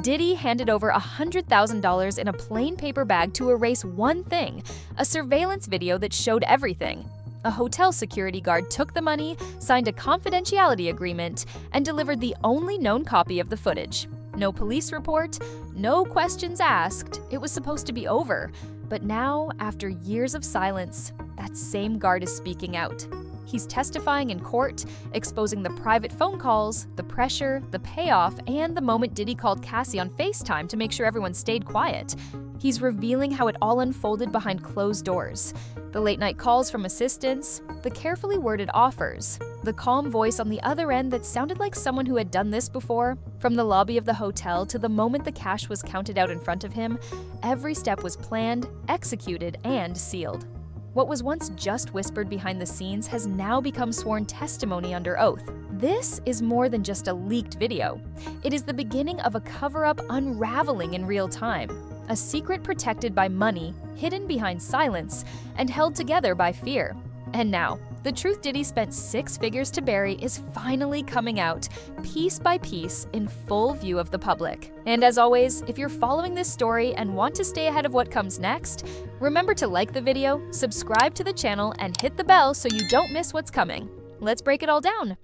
Diddy handed over $100,000 in a plain paper bag to erase one thing: a surveillance video that showed everything. A hotel security guard took the money, signed a confidentiality agreement, and delivered the only known copy of the footage. No police report, no questions asked. It was supposed to be over. But now, after years of silence, that same guard is speaking out. He's testifying in court, exposing the private phone calls, the pressure, the payoff, and the moment Diddy called Cassie on FaceTime to make sure everyone stayed quiet. He's revealing how it all unfolded behind closed doors. The late-night calls from assistants, the carefully worded offers, the calm voice on the other end that sounded like someone who had done this before. From the lobby of the hotel to the moment the cash was counted out in front of him, every step was planned, executed, and sealed. What was once just whispered behind the scenes has now become sworn testimony under oath. This is more than just a leaked video. It is the beginning of a cover-up unraveling in real time. A secret protected by money, hidden behind silence, and held together by fear. And now, the truth Diddy spent 6 figures to bury is finally coming out, piece by piece, in full view of the public. And as always, if you're following this story and want to stay ahead of what comes next, remember to like the video, subscribe to the channel, and hit the bell so you don't miss what's coming. Let's break it all down.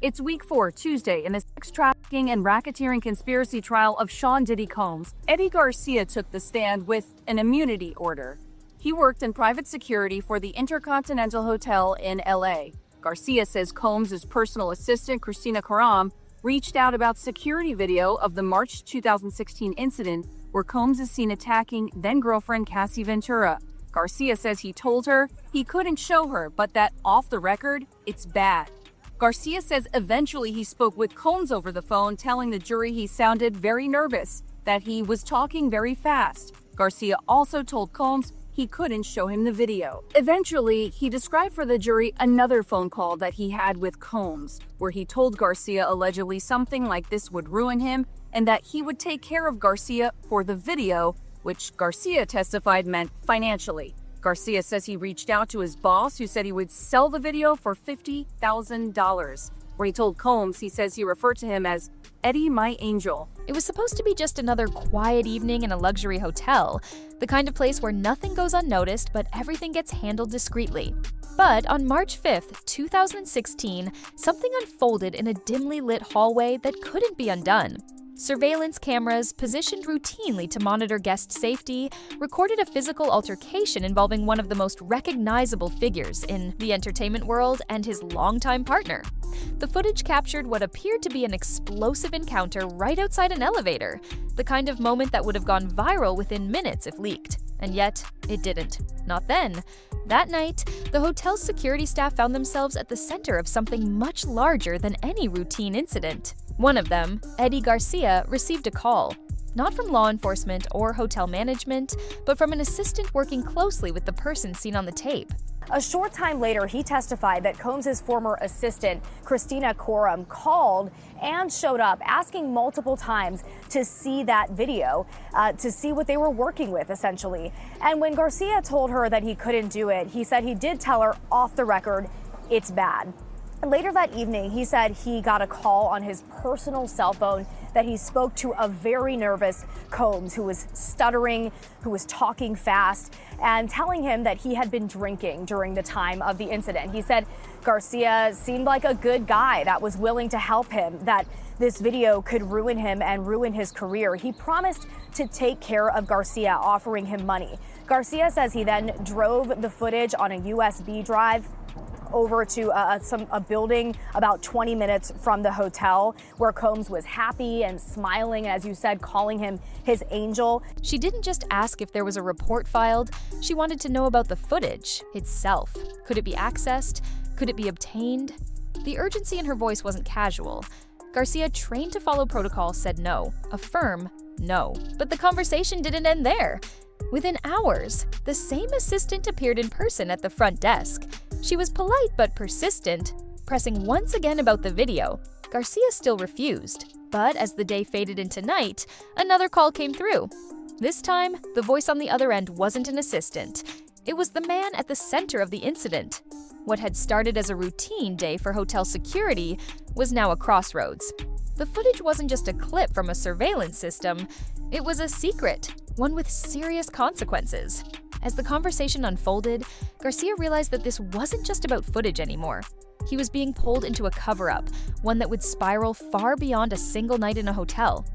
It's week 4, Tuesday, in the sex trafficking and racketeering conspiracy trial of Sean Diddy Combs. Eddy Garcia took the stand with an immunity order. He worked in private security for the Intercontinental Hotel in LA. Garcia says Combs' personal assistant, Courtroom, reached out about security video of the March 2016 incident where Combs is seen attacking then-girlfriend Cassie Ventura. Garcia says he told her he couldn't show her, but that off the record, it's bad. Garcia says eventually he spoke with Combs over the phone, telling the jury he sounded very nervous, that he was talking very fast. Garcia also told Combs he couldn't show him the video. Eventually, he described for the jury another phone call that he had with Combs, where he told Garcia allegedly something like this would ruin him and that he would take care of Garcia for the video, which Garcia testified meant financially. Garcia says he reached out to his boss, who said he would sell the video for $50,000. Where he told Combs, he says he referred to him as Eddy, my angel. It was supposed to be just another quiet evening in a luxury hotel, the kind of place where nothing goes unnoticed but everything gets handled discreetly. But on March 5th, 2016, something unfolded in a dimly lit hallway that couldn't be undone. Surveillance cameras, positioned routinely to monitor guest safety, recorded a physical altercation involving one of the most recognizable figures in the entertainment world and his longtime partner. The footage captured what appeared to be an explosive encounter right outside an elevator, the kind of moment that would have gone viral within minutes if leaked. And yet, it didn't. Not then. That night, the hotel's security staff found themselves at the center of something much larger than any routine incident. One of them, Eddy Garcia, received a call. Not from law enforcement or hotel management, but from an assistant working closely with the person seen on the tape. A short time later, he testified that Combs' former assistant, Courtroom, called and showed up, asking multiple times to see that video, to see what they were working with, essentially. And when Garcia told her that he couldn't do it, he said he did tell her off the record, it's bad. Later that evening, he said he got a call on his personal cell phone that he spoke to a very nervous Combs who was stuttering, who was talking fast, and telling him that he had been drinking during the time of the incident. He said Garcia seemed like a good guy that was willing to help him, that this video could ruin him and ruin his career. He promised to take care of Garcia, offering him money. Garcia says he then drove the footage on a USB drive over to a building about 20 minutes from the hotel, where Combs was happy and smiling, as you said, calling him his angel. She didn't just ask if there was a report filed, she wanted to know about the footage itself. Could it be accessed? Could it be obtained? The urgency in her voice wasn't casual. Garcia, trained to follow protocol, said no, a firm no. But the conversation didn't end there. Within hours, the same assistant appeared in person at the front desk. She was polite but persistent, pressing once again about the video. Garcia still refused, but as the day faded into night, another call came through. This time, the voice on the other end wasn't an assistant. It was the man at the center of the incident. What had started as a routine day for hotel security was now a crossroads. The footage wasn't just a clip from a surveillance system, it was a secret, one with serious consequences. As the conversation unfolded, Garcia realized that this wasn't just about footage anymore. He was being pulled into a cover-up, one that would spiral far beyond a single night in a hotel.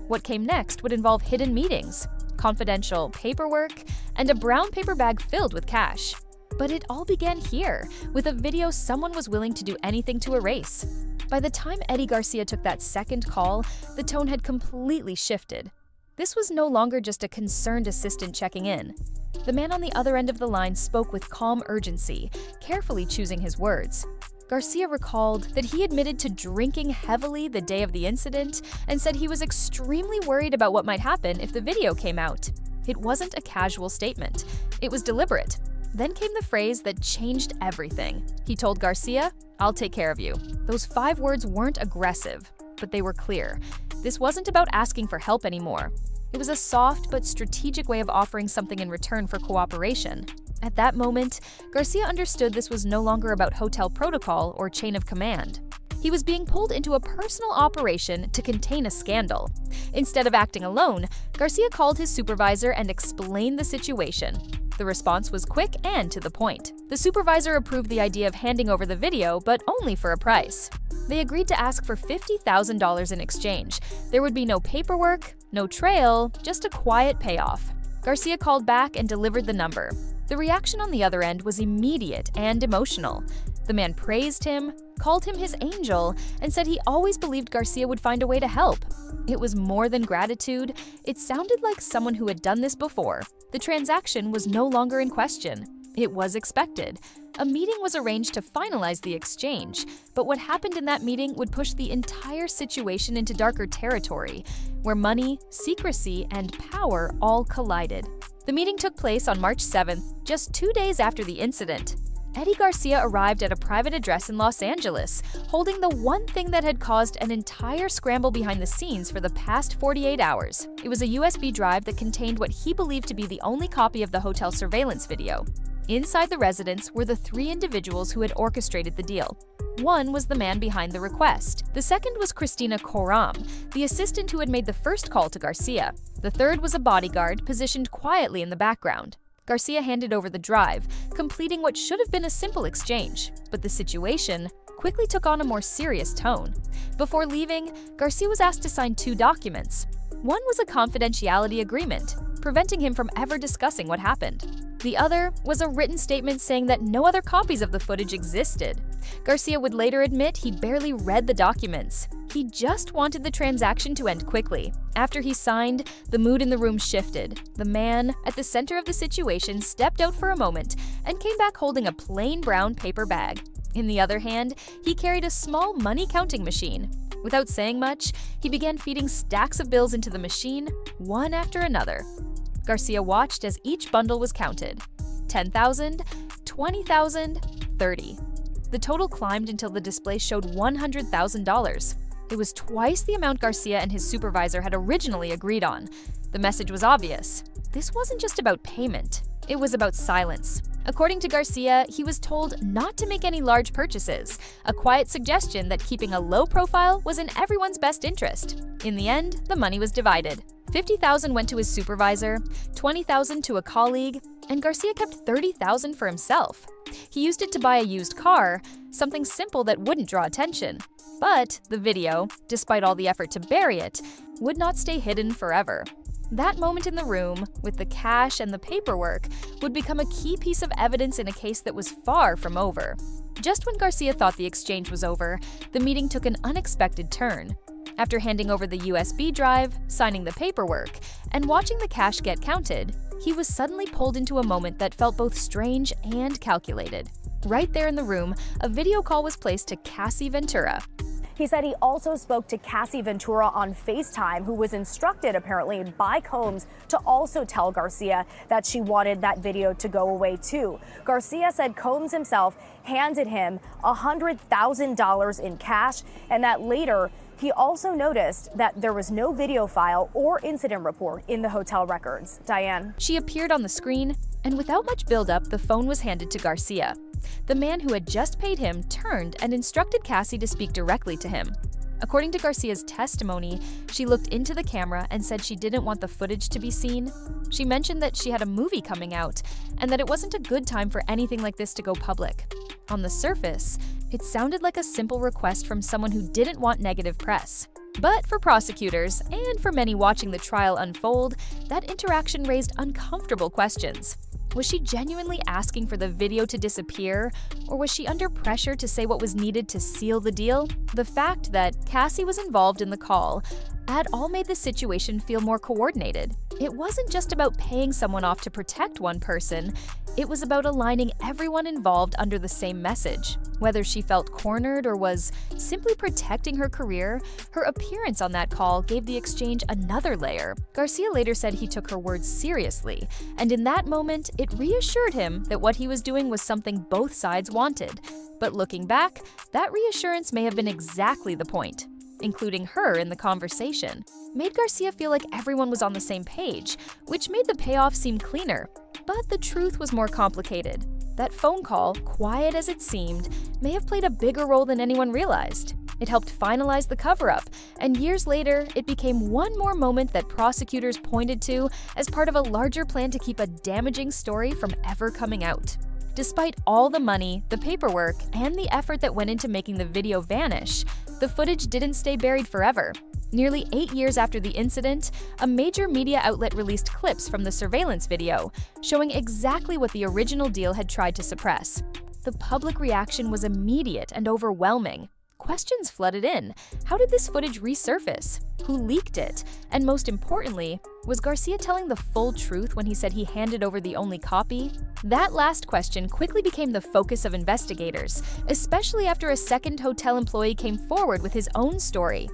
What came next would involve hidden meetings, confidential paperwork, and a brown paper bag filled with cash. But it all began here, with a video someone was willing to do anything to erase. By the time Eddy Garcia took that second call, the tone had completely shifted. This was no longer just a concerned assistant checking in. The man on the other end of the line spoke with calm urgency, carefully choosing his words. Garcia recalled that he admitted to drinking heavily the day of the incident and said he was extremely worried about what might happen if the video came out. It wasn't a casual statement. It was deliberate. Then came the phrase that changed everything. He told Garcia, "I'll take care of you." Those 5 words weren't aggressive, but they were clear. This wasn't about asking for help anymore. It was a soft but strategic way of offering something in return for cooperation. At that moment, Garcia understood this was no longer about hotel protocol or chain of command. He was being pulled into a personal operation to contain a scandal. Instead of acting alone, Garcia called his supervisor and explained the situation. The response was quick and to the point. The supervisor approved the idea of handing over the video, but only for a price. They agreed to ask for $50,000 in exchange. There would be no paperwork, no trail, just a quiet payoff. Garcia called back and delivered the number. The reaction on the other end was immediate and emotional. The man praised him, called him his angel, and said he always believed Garcia would find a way to help. It was more than gratitude. It sounded like someone who had done this before. The transaction was no longer in question. It was expected. A meeting was arranged to finalize the exchange, but what happened in that meeting would push the entire situation into darker territory, where money, secrecy, and power all collided. The meeting took place on March 7th, just 2 days after the incident. Eddy Garcia arrived at a private address in Los Angeles, holding the one thing that had caused an entire scramble behind the scenes for the past 48 hours. It was a USB drive that contained what he believed to be the only copy of the hotel surveillance video. Inside the residence were the 3 individuals who had orchestrated the deal. One was the man behind the request. The second was Courtroom, the assistant who had made the first call to Garcia. The third was a bodyguard positioned quietly in the background. Garcia handed over the drive, completing what should have been a simple exchange. But the situation quickly took on a more serious tone. Before leaving, Garcia was asked to sign 2 documents. One was a confidentiality agreement, preventing him from ever discussing what happened. The other was a written statement saying that no other copies of the footage existed. Garcia would later admit he barely read the documents. He just wanted the transaction to end quickly. After he signed, the mood in the room shifted. The man at the center of the situation stepped out for a moment and came back holding a plain brown paper bag. In the other hand, he carried a small money counting machine. Without saying much, he began feeding stacks of bills into the machine, one after another. Garcia watched as each bundle was counted. 10,000, 20,000, 30. The total climbed until the display showed $100,000. It was twice the amount Garcia and his supervisor had originally agreed on. The message was obvious. This wasn't just about payment. It was about silence. According to Garcia, he was told not to make any large purchases, a quiet suggestion that keeping a low profile was in everyone's best interest. In the end, the money was divided. $50,000 went to his supervisor, $20,000 to a colleague, and Garcia kept $30,000 for himself. He used it to buy a used car, something simple that wouldn't draw attention. But the video, despite all the effort to bury it, would not stay hidden forever. That moment in the room, with the cash and the paperwork, would become a key piece of evidence in a case that was far from over. Just when Garcia thought the exchange was over, the meeting took an unexpected turn. After handing over the USB drive, signing the paperwork, and watching the cash get counted, he was suddenly pulled into a moment that felt both strange and calculated. Right there in the room, a video call was placed to Cassie Ventura. He said he also spoke to Cassie Ventura on FaceTime, who was instructed apparently by Combs to also tell Garcia that she wanted that video to go away too. Garcia said Combs himself handed him $100,000 in cash, and that later he also noticed that there was no video file or incident report in the hotel records. Diane. She appeared on the screen, and without much buildup, the phone was handed to Garcia. The man who had just paid him turned and instructed Cassie to speak directly to him. According to Garcia's testimony, she looked into the camera and said she didn't want the footage to be seen. She mentioned that she had a movie coming out and that it wasn't a good time for anything like this to go public. On the surface, it sounded like a simple request from someone who didn't want negative press. But for prosecutors, and for many watching the trial unfold, that interaction raised uncomfortable questions. Was she genuinely asking for the video to disappear, or was she under pressure to say what was needed to seal the deal? The fact that Cassie was involved in the call had all made the situation feel more coordinated. It wasn't just about paying someone off to protect one person, it was about aligning everyone involved under the same message. Whether she felt cornered or was simply protecting her career, her appearance on that call gave the exchange another layer. Garcia later said he took her words seriously, and in that moment, it reassured him that what he was doing was something both sides wanted. But looking back, that reassurance may have been exactly the point. Including her in the conversation, made Garcia feel like everyone was on the same page, which made the payoff seem cleaner. But the truth was more complicated. That phone call, quiet as it seemed, may have played a bigger role than anyone realized. It helped finalize the cover-up, and years later, it became one more moment that prosecutors pointed to as part of a larger plan to keep a damaging story from ever coming out. Despite all the money, the paperwork, and the effort that went into making the video vanish, the footage didn't stay buried forever. Nearly 8 years after the incident, a major media outlet released clips from the surveillance video, showing exactly what the original deal had tried to suppress. The public reaction was immediate and overwhelming. Questions flooded in. How did this footage resurface? Who leaked it? And most importantly, was Garcia telling the full truth when he said he handed over the only copy? That last question quickly became the focus of investigators, especially after a second hotel employee came forward with his own story.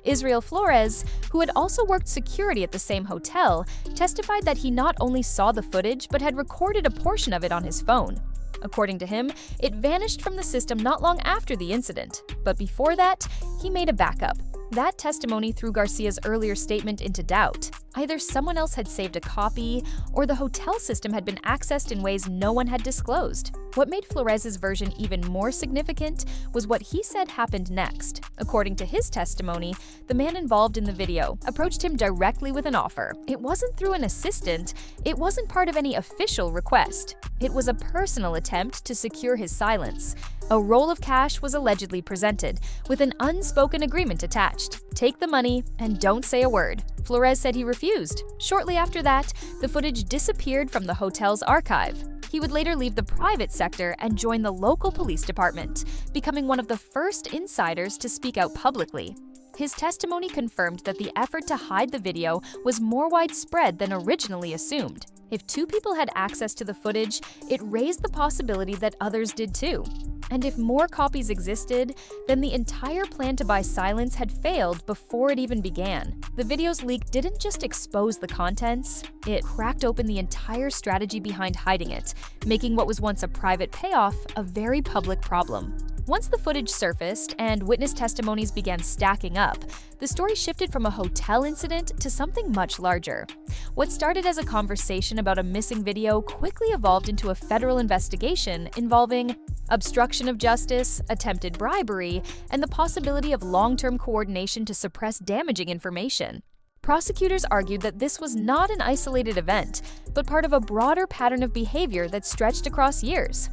Israel Flores, who had also worked security at the same hotel, testified that he not only saw the footage but had recorded a portion of it on his phone. According to him, it vanished from the system not long after the incident, but before that, he made a backup. That testimony threw Garcia's earlier statement into doubt. Either someone else had saved a copy, or the hotel system had been accessed in ways no one had disclosed. What made Flores's version even more significant was what he said happened next. According to his testimony, the man involved in the video approached him directly with an offer. It wasn't through an assistant, it wasn't part of any official request. It was a personal attempt to secure his silence. A roll of cash was allegedly presented, with an unspoken agreement attached. Take the money and don't say a word. Flores said he refused. Shortly after that, the footage disappeared from the hotel's archive. He would later leave the private sector and join the local police department, becoming one of the first insiders to speak out publicly. His testimony confirmed that the effort to hide the video was more widespread than originally assumed. If two people had access to the footage, it raised the possibility that others did too. And if more copies existed, then the entire plan to buy silence had failed before it even began. The video's leak didn't just expose the contents, it cracked open the entire strategy behind hiding it, making what was once a private payoff a very public problem. Once the footage surfaced and witness testimonies began stacking up, the story shifted from a hotel incident to something much larger. What started as a conversation about a missing video quickly evolved into a federal investigation involving obstruction of justice, attempted bribery, and the possibility of long-term coordination to suppress damaging information. Prosecutors argued that this was not an isolated event, but part of a broader pattern of behavior that stretched across years.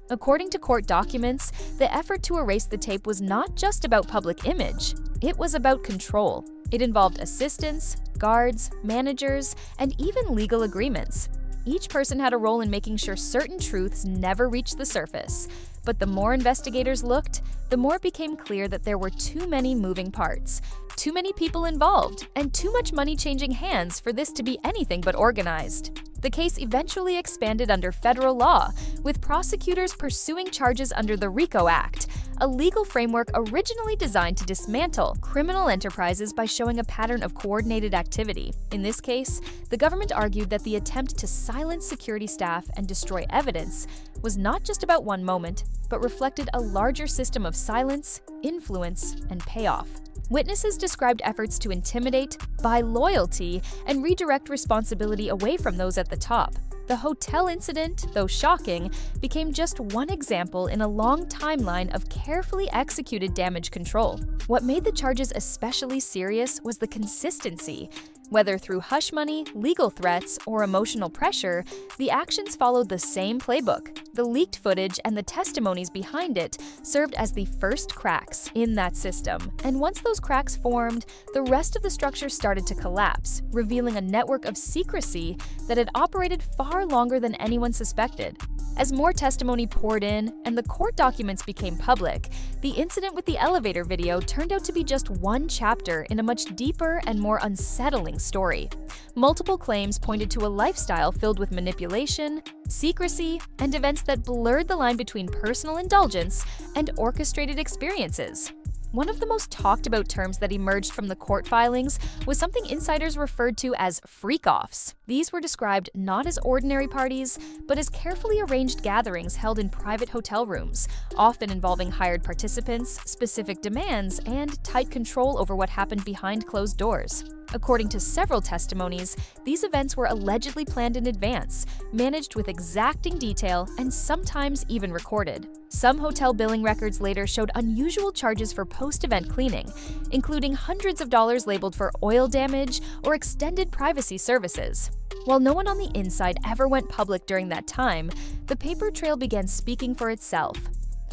According to court documents, the effort to erase the tape was not just about public image, it was about control. It involved assistants, guards, managers, and even legal agreements. Each person had a role in making sure certain truths never reached the surface. But the more investigators looked, the more it became clear that there were too many moving parts, too many people involved, and too much money changing hands for this to be anything but organized. The case eventually expanded under federal law, with prosecutors pursuing charges under the RICO Act, a legal framework originally designed to dismantle criminal enterprises by showing a pattern of coordinated activity. In this case, the government argued that the attempt to silence security staff and destroy evidence was not just about one moment, but reflected a larger system of silence, influence, and payoff. Witnesses described efforts to intimidate, buy loyalty, and redirect responsibility away from those at the top. The hotel incident, though shocking, became just one example in a long timeline of carefully executed damage control. What made the charges especially serious was the consistency. Whether through hush money, legal threats, or emotional pressure, the actions followed the same playbook. The leaked footage and the testimonies behind it served as the first cracks in that system. And once those cracks formed, the rest of the structure started to collapse, revealing a network of secrecy that had operated far longer than anyone suspected. As more testimony poured in and the court documents became public, the incident with the elevator video turned out to be just one chapter in a much deeper and more unsettling story. Multiple claims pointed to a lifestyle filled with manipulation, secrecy, and events that blurred the line between personal indulgence and orchestrated experiences. One of the most talked about terms that emerged from the court filings was something insiders referred to as freak-offs. These were described not as ordinary parties, but as carefully arranged gatherings held in private hotel rooms, often involving hired participants, specific demands, and tight control over what happened behind closed doors. According to several testimonies, these events were allegedly planned in advance, managed with exacting detail, and sometimes even recorded. Some hotel billing records later showed unusual charges for post-event cleaning, including hundreds of dollars labeled for oil damage or extended privacy services. While no one on the inside ever went public during that time, the paper trail began speaking for itself.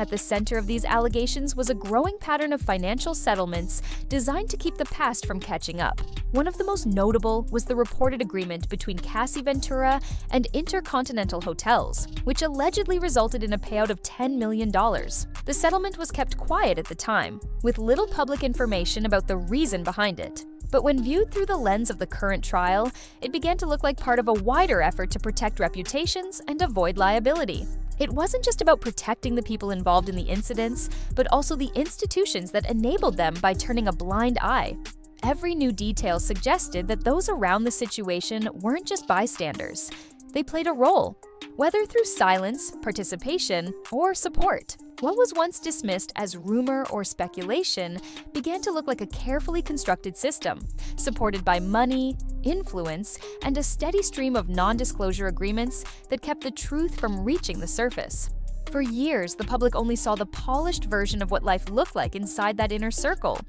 At the center of these allegations was a growing pattern of financial settlements designed to keep the past from catching up. One of the most notable was the reported agreement between Cassie Ventura and Intercontinental Hotels, which allegedly resulted in a payout of $10 million. The settlement was kept quiet at the time, with little public information about the reason behind it. But when viewed through the lens of the current trial, it began to look like part of a wider effort to protect reputations and avoid liability. It wasn't just about protecting the people involved in the incidents, but also the institutions that enabled them by turning a blind eye. Every new detail suggested that those around the situation weren't just bystanders. They played a role, whether through silence, participation, or support. What was once dismissed as rumor or speculation began to look like a carefully constructed system, supported by money, influence, and a steady stream of non-disclosure agreements that kept the truth from reaching the surface. For years, the public only saw the polished version of what life looked like inside that inner circle.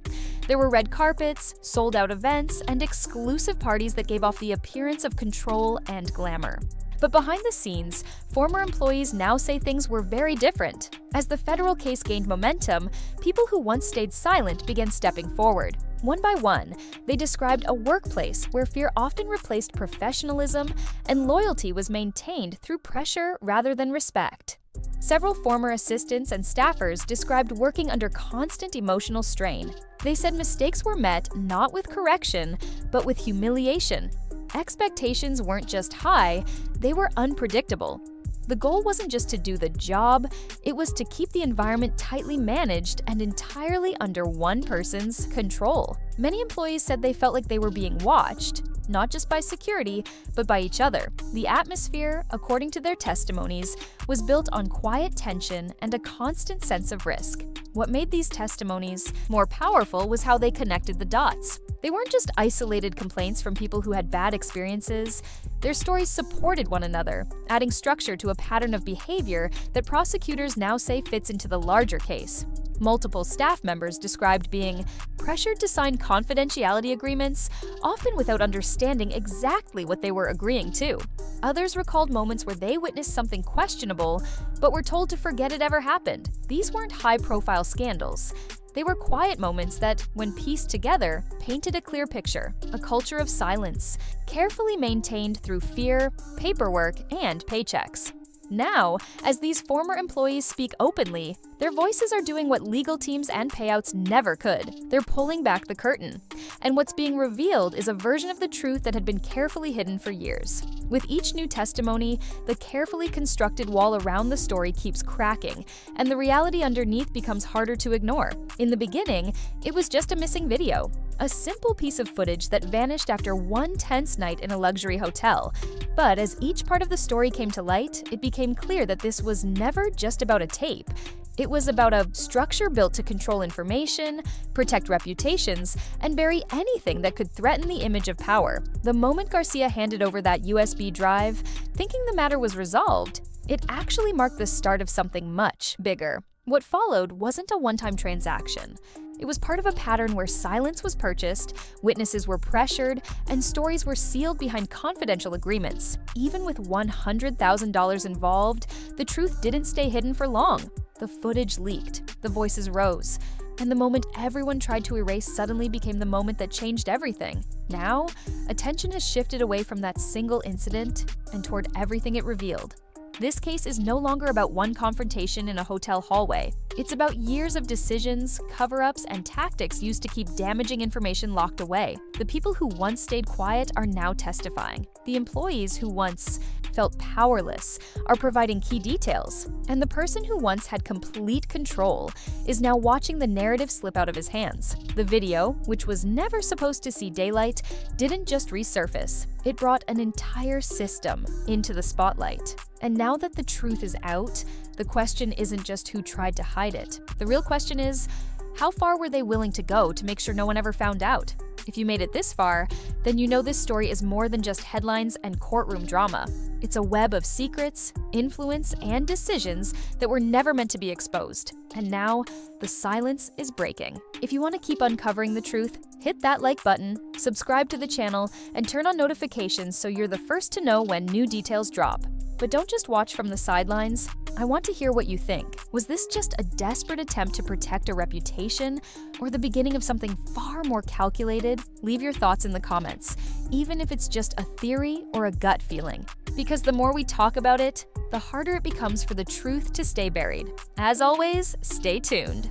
There were red carpets, sold-out events, and exclusive parties that gave off the appearance of control and glamour. But behind the scenes, former employees now say things were very different. As the federal case gained momentum, people who once stayed silent began stepping forward. One by one, they described a workplace where fear often replaced professionalism and loyalty was maintained through pressure rather than respect. Several former assistants and staffers described working under constant emotional strain. They said mistakes were met not with correction, but with humiliation. Expectations weren't just high, they were unpredictable. The goal wasn't just to do the job, it was to keep the environment tightly managed and entirely under one person's control. Many employees said they felt like they were being watched, not just by security, but by each other. The atmosphere, according to their testimonies, was built on quiet tension and a constant sense of risk. What made these testimonies more powerful was how they connected the dots. They weren't just isolated complaints from people who had bad experiences. Their stories supported one another, adding structure to a pattern of behavior that prosecutors now say fits into the larger case. Multiple staff members described being pressured to sign confidentiality agreements, often without understanding exactly what they were agreeing to. Others recalled moments where they witnessed something questionable, but were told to forget it ever happened. These weren't high-profile scandals. They were quiet moments that, when pieced together, painted a clear picture, a culture of silence, carefully maintained through fear, paperwork, and paychecks. Now, as these former employees speak openly, their voices are doing what legal teams and payouts never could. They're pulling back the curtain. And what's being revealed is a version of the truth that had been carefully hidden for years. With each new testimony, the carefully constructed wall around the story keeps cracking, and the reality underneath becomes harder to ignore. In the beginning, it was just a missing video, a simple piece of footage that vanished after one tense night in a luxury hotel. But as each part of the story came to light, it became clear that this was never just about a tape. It was about a structure built to control information, protect reputations, and bury anything that could threaten the image of power. The moment Garcia handed over that USB drive, thinking the matter was resolved, it actually marked the start of something much bigger. What followed wasn't a one-time transaction. It was part of a pattern where silence was purchased, witnesses were pressured, and stories were sealed behind confidential agreements. Even with $100,000 involved, the truth didn't stay hidden for long. The footage leaked, the voices rose, and the moment everyone tried to erase suddenly became the moment that changed everything. Now, attention has shifted away from that single incident and toward everything it revealed. This case is no longer about one confrontation in a hotel hallway. It's about years of decisions, cover-ups, and tactics used to keep damaging information locked away. The people who once stayed quiet are now testifying. The employees who once felt powerless are providing key details. And the person who once had complete control is now watching the narrative slip out of his hands. The video, which was never supposed to see daylight, didn't just resurface. It brought an entire system into the spotlight. And now that the truth is out, the question isn't just who tried to hide it. The real question is, how far were they willing to go to make sure no one ever found out? If you made it this far, then you know this story is more than just headlines and courtroom drama. It's a web of secrets, influence, and decisions that were never meant to be exposed. And now, the silence is breaking. If you want to keep uncovering the truth, hit that like button, subscribe to the channel, and turn on notifications so you're the first to know when new details drop. But don't just watch from the sidelines. I want to hear what you think. Was this just a desperate attempt to protect a reputation, or the beginning of something far more calculated? Leave your thoughts in the comments, even if it's just a theory or a gut feeling. Because the more we talk about it, the harder it becomes for the truth to stay buried. As always, stay tuned.